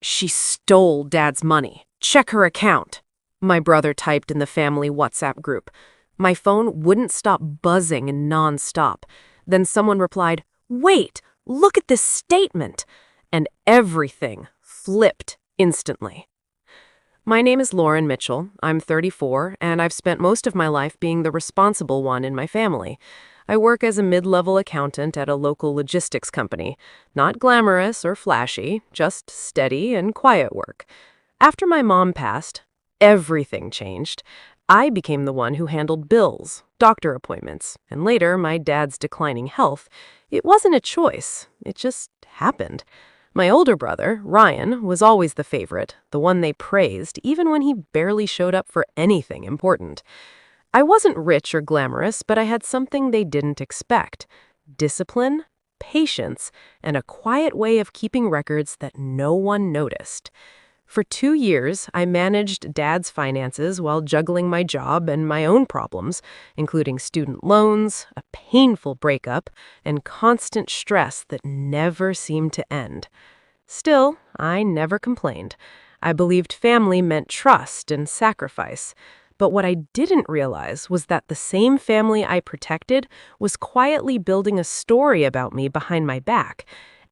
She stole Dad's money. Check her account. My brother typed in the family WhatsApp group. My phone wouldn't stop buzzing nonstop. Then someone replied, "Wait, look at this statement." And everything flipped instantly. My name is Lauren Mitchell. I'm 34, and I've spent most of my life being the responsible one in my family. I work as a mid-level accountant at a local logistics company. Not glamorous or flashy, just steady and quiet work. After my mom passed, everything changed. I became the one who handled bills, doctor appointments, and later my dad's declining health. It wasn't a choice, it just happened. My older brother, Ryan, was always the favorite, the one they praised, even when he barely showed up for anything important. I wasn't rich or glamorous, but I had something they didn't expect: discipline, patience, and a quiet way of keeping records that no one noticed. For 2 years, I managed Dad's finances while juggling my job and my own problems, including student loans, a painful breakup, and constant stress that never seemed to end. Still, I never complained. I believed family meant trust and sacrifice. But what I didn't realize was that the same family I protected was quietly building a story about me behind my back.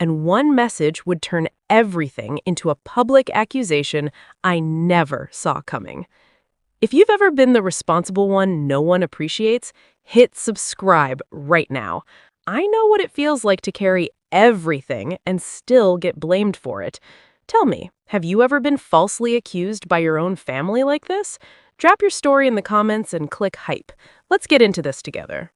And one message would turn everything into a public accusation I never saw coming. If you've ever been the responsible one no one appreciates, hit subscribe right now. I know what it feels like to carry everything and still get blamed for it. Tell me, have you ever been falsely accused by your own family like this? Drop your story in the comments and click hype. Let's get into this together.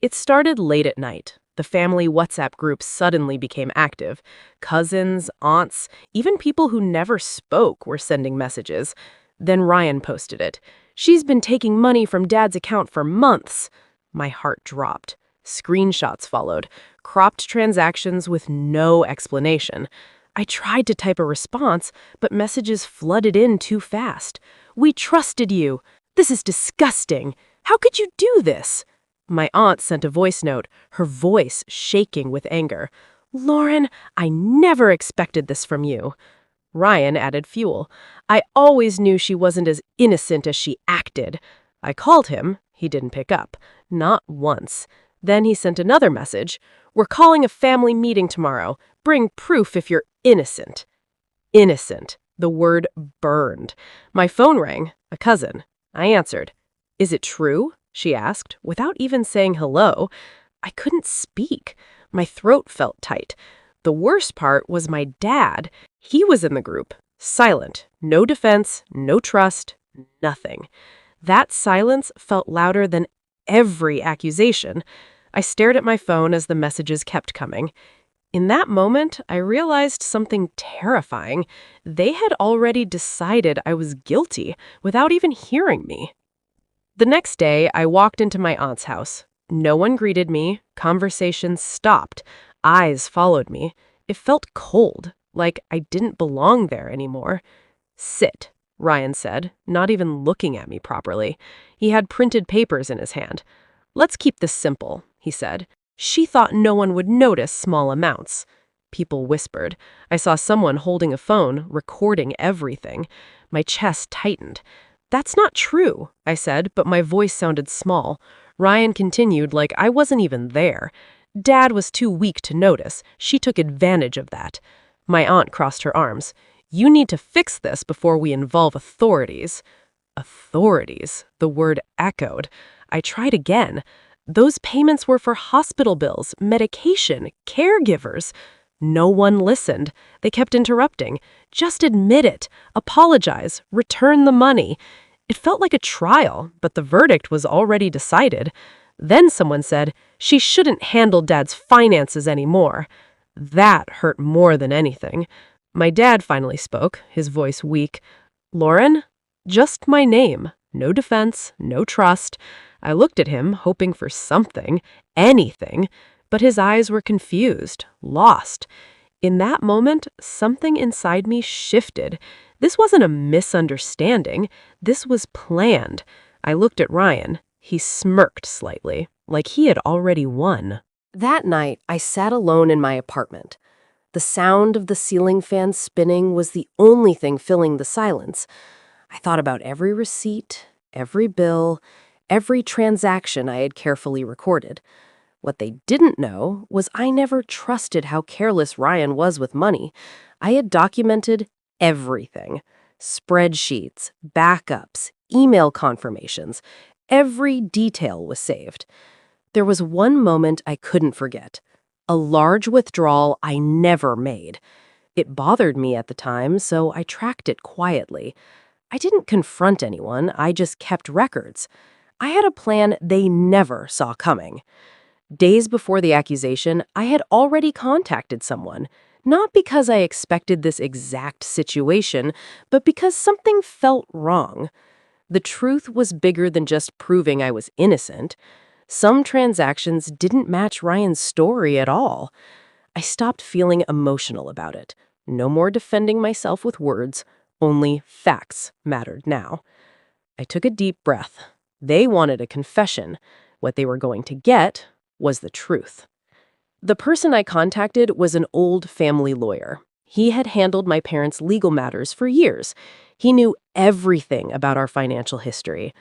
It started late at night. The family WhatsApp group suddenly became active. Cousins, aunts, even people who never spoke were sending messages. Then Ryan posted it. "She's been taking money from Dad's account for months." My heart dropped. Screenshots followed, cropped transactions with no explanation. I tried to type a response, but messages flooded in too fast. "We trusted you. This is disgusting. How could you do this?" My aunt sent a voice note, her voice shaking with anger. "Lauren, I never expected this from you." Ryan added fuel. "I always knew she wasn't as innocent as she acted." I called him. He didn't pick up. Not once. Then he sent another message. "We're calling a family meeting tomorrow. Bring proof if you're innocent." Innocent. The word burned. My phone rang. A cousin. I answered. "Is it true?" she asked, without even saying hello. I couldn't speak. My throat felt tight. The worst part was my dad. He was in the group. Silent. No defense, no trust, nothing. That silence felt louder than every accusation. I stared at my phone as the messages kept coming. In that moment, I realized something terrifying. They had already decided I was guilty without even hearing me. The next day, I walked into my aunt's house. No one greeted me. Conversations stopped. Eyes followed me. It felt cold, like I didn't belong there anymore. "Sit," Ryan said, not even looking at me properly. He had printed papers in his hand. "Let's keep this simple," he said. "She thought no one would notice small amounts." People whispered. I saw someone holding a phone, recording everything. My chest tightened. "That's not true," I said, but my voice sounded small. Ryan continued like I wasn't even there. "Dad was too weak to notice. She took advantage of that." My aunt crossed her arms. "You need to fix this before we involve authorities." Authorities. The word echoed. I tried again. Those payments were for hospital bills, medication, caregivers. No one listened. They kept interrupting. "Just admit it. Apologize. Return the money." It felt like a trial, but the verdict was already decided. Then someone said, "She shouldn't handle Dad's finances anymore." That hurt more than anything. My dad finally spoke, his voice weak. "Lauren?" Just my name. No defense, no trust. I looked at him, hoping for something, anything, but his eyes were confused, lost. In that moment, something inside me shifted. This wasn't a misunderstanding. This was planned. I looked at Ryan. He smirked slightly, like he had already won. That night, I sat alone in my apartment. The sound of the ceiling fan spinning was the only thing filling the silence. I thought about every receipt, every bill, every transaction I had carefully recorded. What they didn't know was I never trusted how careless Ryan was with money. I had documented everything: spreadsheets, backups, email confirmations. Every detail was saved. There was one moment I couldn't forget: a large withdrawal I never made. It bothered me at the time, so I tracked it quietly. I didn't confront anyone, I just kept records. I had a plan they never saw coming. Days before the accusation, I had already contacted someone, not because I expected this exact situation, but because something felt wrong. The truth was bigger than just proving I was innocent. Some transactions didn't match Ryan's story at all. I stopped feeling emotional about it. No more defending myself with words, only facts mattered now. I took a deep breath. They wanted a confession. What they were going to get was the truth. The person I contacted was an old family lawyer. He had handled my parents' legal matters for years. He knew everything about our financial history.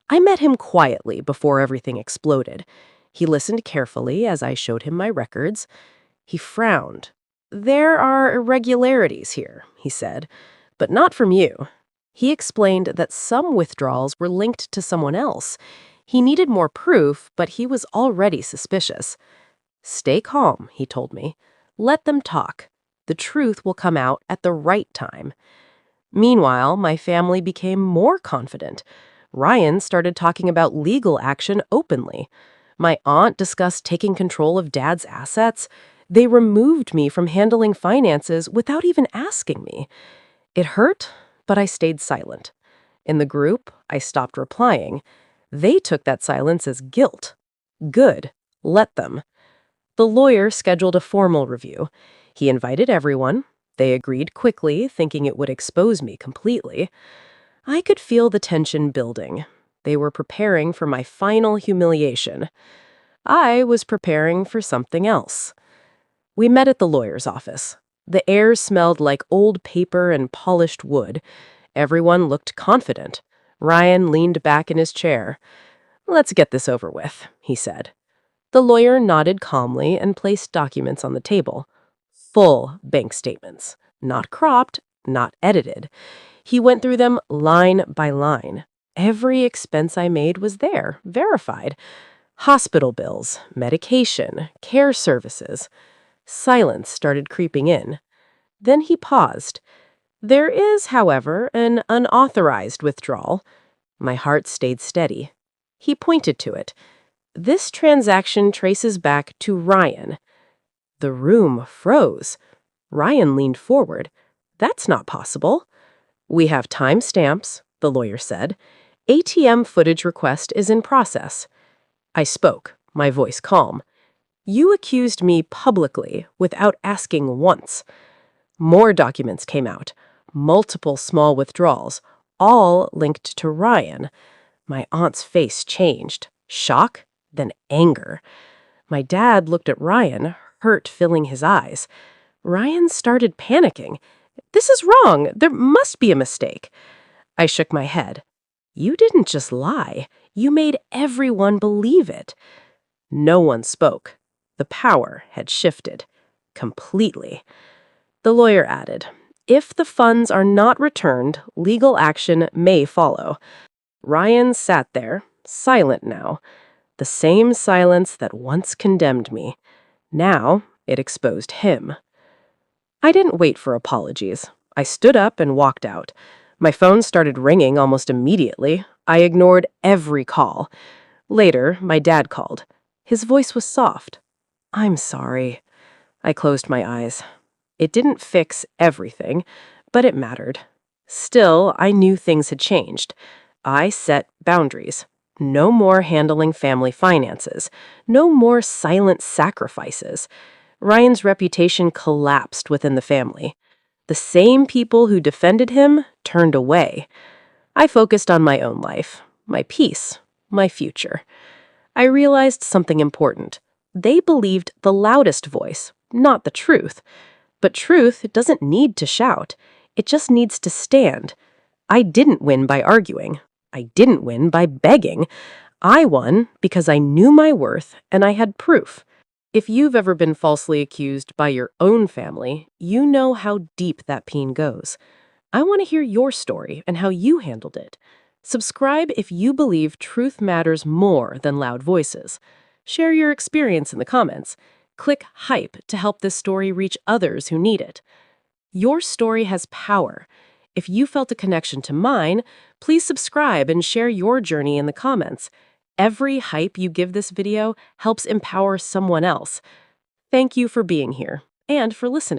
I met him quietly before everything exploded. He listened carefully as I showed him my records. He frowned. "There are irregularities here," he said, "but not from you." He explained that some withdrawals were linked to someone else. He needed more proof, but he was already suspicious. "Stay calm," he told me. "Let them talk. The truth will come out at the right time." Meanwhile, my family became more confident. Ryan started talking about legal action openly. My aunt discussed taking control of Dad's assets. They removed me from handling finances without even asking me. It hurt, but I stayed silent. In the group, I stopped replying. They took that silence as guilt. Good. Let them. The lawyer scheduled a formal review. He invited everyone. They agreed quickly, thinking it would expose me completely. I could feel the tension building. They were preparing for my final humiliation. I was preparing for something else. We met at the lawyer's office. The air smelled like old paper and polished wood. Everyone looked confident. Ryan leaned back in his chair. "Let's get this over with," he said. The lawyer nodded calmly and placed documents on the table. Full bank statements. Not cropped, not edited. He went through them line by line. Every expense I made was there, verified. Hospital bills, medication, care services. Silence started creeping in. Then he paused. "There is, however, an unauthorized withdrawal." My heart stayed steady. He pointed to it. "This transaction traces back to Ryan." The room froze. Ryan leaned forward. "That's not possible." "We have timestamps," the lawyer said. "ATM footage request is in process." I spoke, my voice calm. "You accused me publicly without asking once." More documents came out. Multiple small withdrawals, all linked to Ryan. My aunt's face changed. Shock, then anger. My dad looked at Ryan, hurt filling his eyes. Ryan started panicking. "This is wrong. There must be a mistake." I shook my head. "You didn't just lie. You made everyone believe it." No one spoke. The power had shifted. Completely. The lawyer added, "If the funds are not returned, legal action may follow." Ryan sat there, silent now. The same silence that once condemned me. Now it exposed him. I didn't wait for apologies. I stood up and walked out. My phone started ringing almost immediately. I ignored every call. Later, my dad called. His voice was soft. "I'm sorry." I closed my eyes. It didn't fix everything, but it mattered. Still, I knew things had changed. I set boundaries. No more handling family finances. No more silent sacrifices. Ryan's reputation collapsed within the family. The same people who defended him turned away. I focused on my own life, my peace, my future. I realized something important. They believed the loudest voice, not the truth. But truth doesn't need to shout. It just needs to stand. I didn't win by arguing. I didn't win by begging. I won because I knew my worth and I had proof. If you've ever been falsely accused by your own family, you know how deep that pain goes. I want to hear your story and how you handled it. Subscribe if you believe truth matters more than loud voices. Share your experience in the comments. Click Hype to help this story reach others who need it. Your story has power. If you felt a connection to mine, please subscribe and share your journey in the comments. Every hype you give this video helps empower someone else. Thank you for being here and for listening.